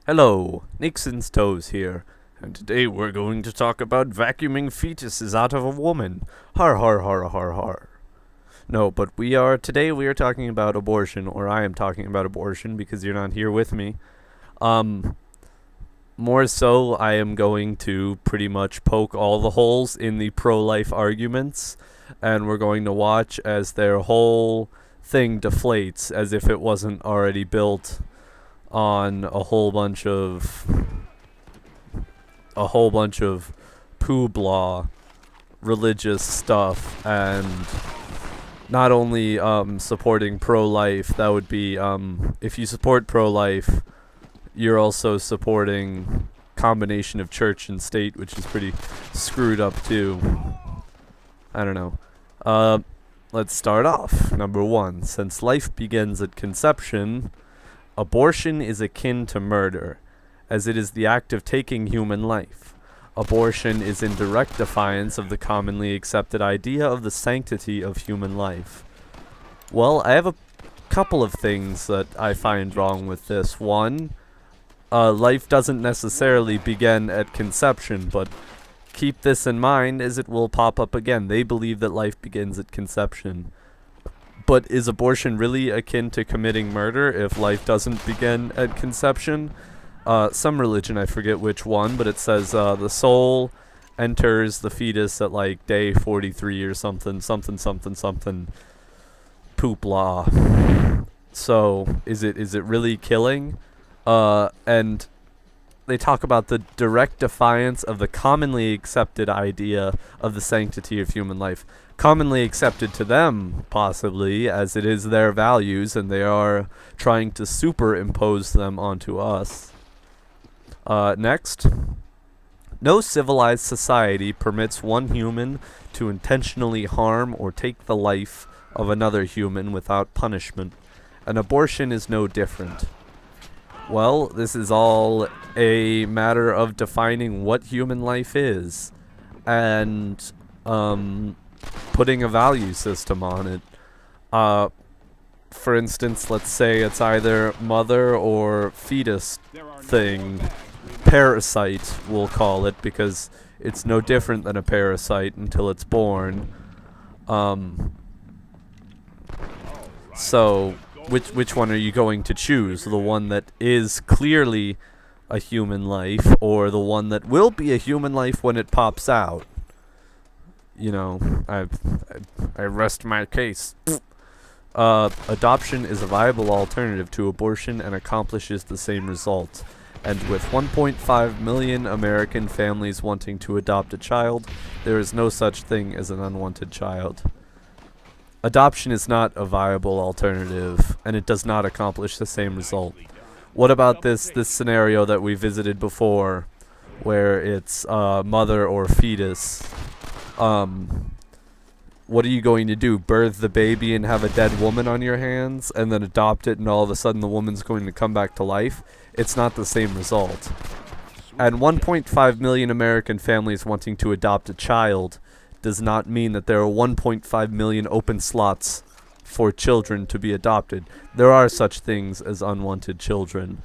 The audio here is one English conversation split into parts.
Hello, NixonsToes here, and today we're going to talk about vacuuming fetuses out of a woman. Har har har har har. No, but today we are talking about abortion, or I am talking about abortion because you're not here with me. More so, I am going to pretty much poke all the holes in the pro-life arguments, and we're going to watch as their whole thing deflates as if it wasn't already built on a whole bunch of pooblah religious stuff, and not only supporting pro-life. That would be if you support pro-life, you're also supporting combination of church and state, which is pretty screwed up too. I don't know. Let's start off. Number 1. Since life begins at conception, abortion is akin to murder, as it is the act of taking human life. Abortion is in direct defiance of the commonly accepted idea of the sanctity of human life. Well, I have a couple of things that I find wrong with this. One, life doesn't necessarily begin at conception, but keep this in mind as it will pop up again. They believe that life begins at conception. But is abortion really akin to committing murder if life doesn't begin at conception? Some religion, I forget which one, but it says the soul enters the fetus at like day 43 or something, poopla. So is it really killing? And they talk about the direct defiance of the commonly accepted idea of the sanctity of human life. Commonly accepted to them, possibly, as it is their values, and they are trying to superimpose them onto us. Next. No civilized society permits one human to intentionally harm or take the life of another human without punishment. An abortion is no different. Well, this is all a matter of defining what human life is, and putting a value system on it. For instance, let's say it's either mother or fetus thing. Parasite, we'll call it, because it's no different than a parasite until it's born. So which one are you going to choose? The one that is clearly a human life, or the one that will be a human life when it pops out? You know, I rest my case. Adoption is a viable alternative to abortion and accomplishes the same result. And with 1.5 million American families wanting to adopt a child, there is no such thing as an unwanted child. Adoption is not a viable alternative, and it does not accomplish the same result. What about this scenario that we visited before, where it's mother or fetus? What are you going to do? Birth the baby and have a dead woman on your hands, and then adopt it, and all of a sudden the woman's going to come back to life? It's not the same result. And 1.5 million American families wanting to adopt a child does not mean that there are 1.5 million open slots for children to be adopted. There are such things as unwanted children.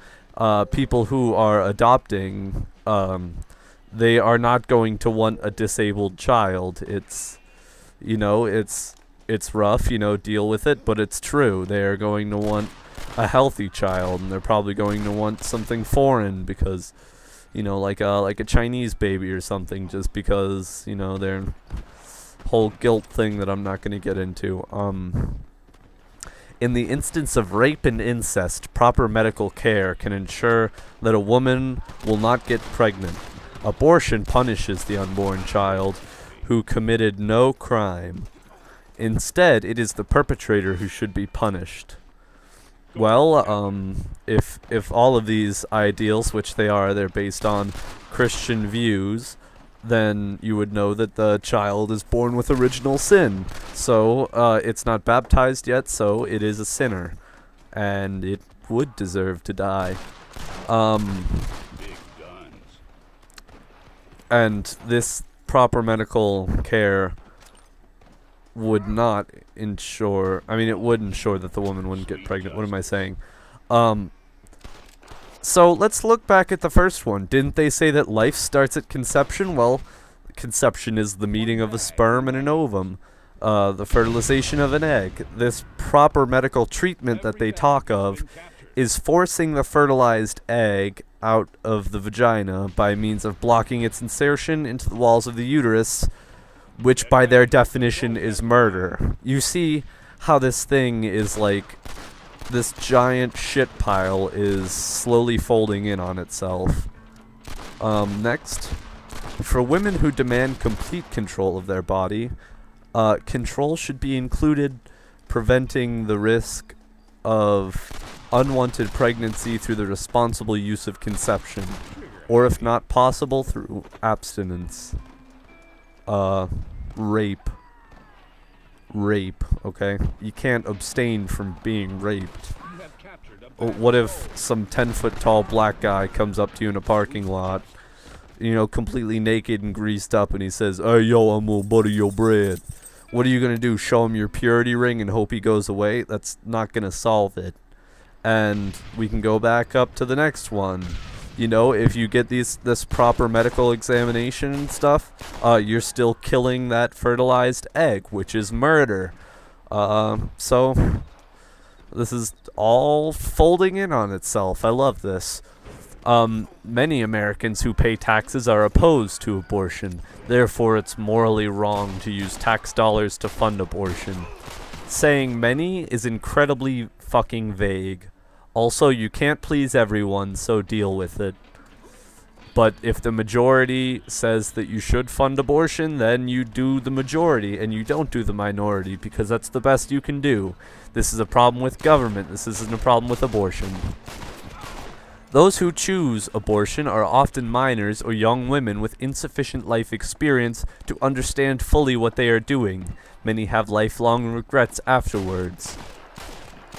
People who are adopting, they are not going to want a disabled child. It's, you know, it's rough, you know, deal with it, but it's true. They are going to want a healthy child, and they're probably going to want something foreign because, you know, like a Chinese baby or something, just because, you know, their whole guilt thing that I'm not going to get into. In the instance of rape and incest, proper medical care can ensure that a woman will not get pregnant. Abortion punishes the unborn child who committed no crime. Instead, it is the perpetrator who should be punished. Well, if all of these ideals, which they are, they're based on Christian views, then you would know that the child is born with original sin. So, it's not baptized yet, so it is a sinner. And it would deserve to die. And this proper medical care would not ensure, I mean, it would ensure that the woman wouldn't get pregnant. What am I saying? So let's look back at the first one. Didn't they say that life starts at conception? Well, conception is the meeting of a sperm and an ovum, the fertilization of an egg. This proper medical treatment that they talk of is forcing the fertilized egg out of the vagina by means of blocking its insertion into the walls of the uterus, which by their definition is murder. You see how this thing is like, this giant shit pile is slowly folding in on itself. Next. For women who demand complete control of their body, control should be included preventing the risk of unwanted pregnancy through the responsible use of conception, or if not possible, through abstinence. Rape, okay? You can't abstain from being raped. What if some 10-foot tall black guy comes up to you in a parking lot, you know, completely naked and greased up, and he says, "Hey, yo, I'm gonna butter your bread." What are you gonna do, show him your purity ring and hope he goes away? That's not gonna solve it. And we can go back up to the next one. You know, if you get this proper medical examination and stuff, you're still killing that fertilized egg, which is murder. So this is all folding in on itself. I love this. Many Americans who pay taxes are opposed to abortion. Therefore, it's morally wrong to use tax dollars to fund abortion. Saying many is incredibly fucking vague. Also, you can't please everyone, so deal with it. But if the majority says that you should fund abortion, then you do the majority, and you don't do the minority, because that's the best you can do. This is a problem with government. This isn't a problem with abortion. Those who choose abortion are often minors or young women with insufficient life experience to understand fully what they are doing. Many have lifelong regrets afterwards.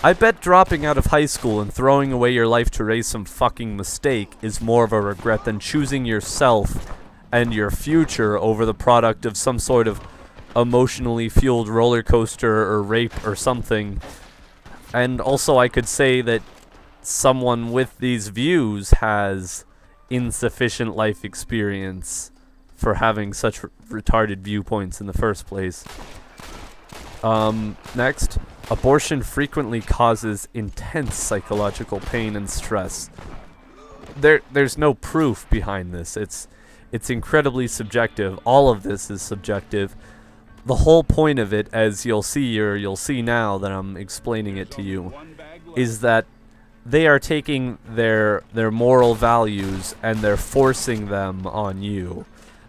I bet dropping out of high school and throwing away your life to raise some fucking mistake is more of a regret than choosing yourself and your future over the product of some sort of emotionally fueled roller coaster or rape or something. And also I could say that someone with these views has insufficient life experience for having such retarded viewpoints in the first place. Next. Abortion frequently causes intense psychological pain and stress. There's no proof behind this. It's incredibly subjective. All of this is subjective. The whole point of it, as you'll see, or you'll see now that I'm explaining it to you, is that they are taking their moral values and they're forcing them on you.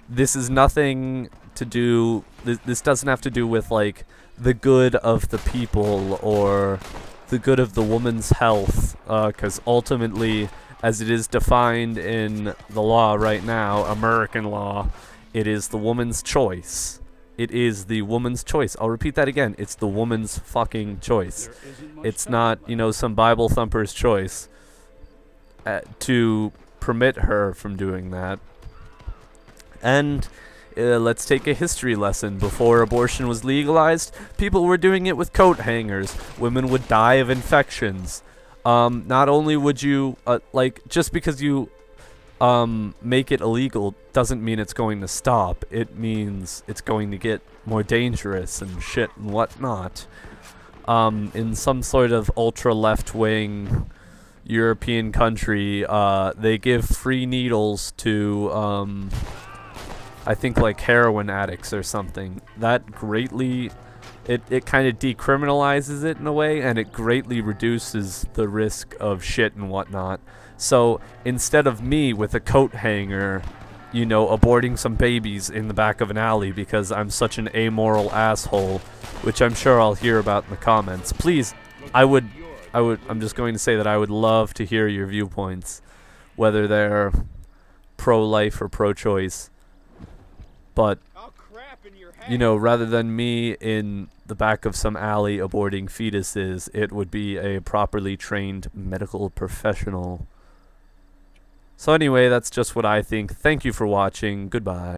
This is nothing to do, this doesn't have to do with like the good of the people or the good of the woman's health, because ultimately, as it is defined in the law right now, American law, it is the woman's choice. It is the woman's choice. I'll repeat that again. It's the woman's fucking choice. It's not, you know, some Bible thumper's choice to permit her from doing that. And let's take a history lesson. Before abortion was legalized, people were doing it with coat hangers. Women would die of infections. Not only would you, like, just because you make it illegal doesn't mean it's going to stop. It means it's going to get more dangerous and shit and whatnot. In some sort of ultra left-wing European country, they give free needles to I think like heroin addicts or something. That greatly, it kind of decriminalizes it in a way, and it greatly reduces the risk of shit and whatnot. So instead of me with a coat hanger, you know, aborting some babies in the back of an alley because I'm such an amoral asshole, which I'm sure I'll hear about in the comments. Please, I'm just going to say that I would love to hear your viewpoints, whether they're pro-life or pro-choice. But, you know, rather than me in the back of some alley aborting fetuses, it would be a properly trained medical professional. So anyway, that's just what I think. Thank you for watching. Goodbye.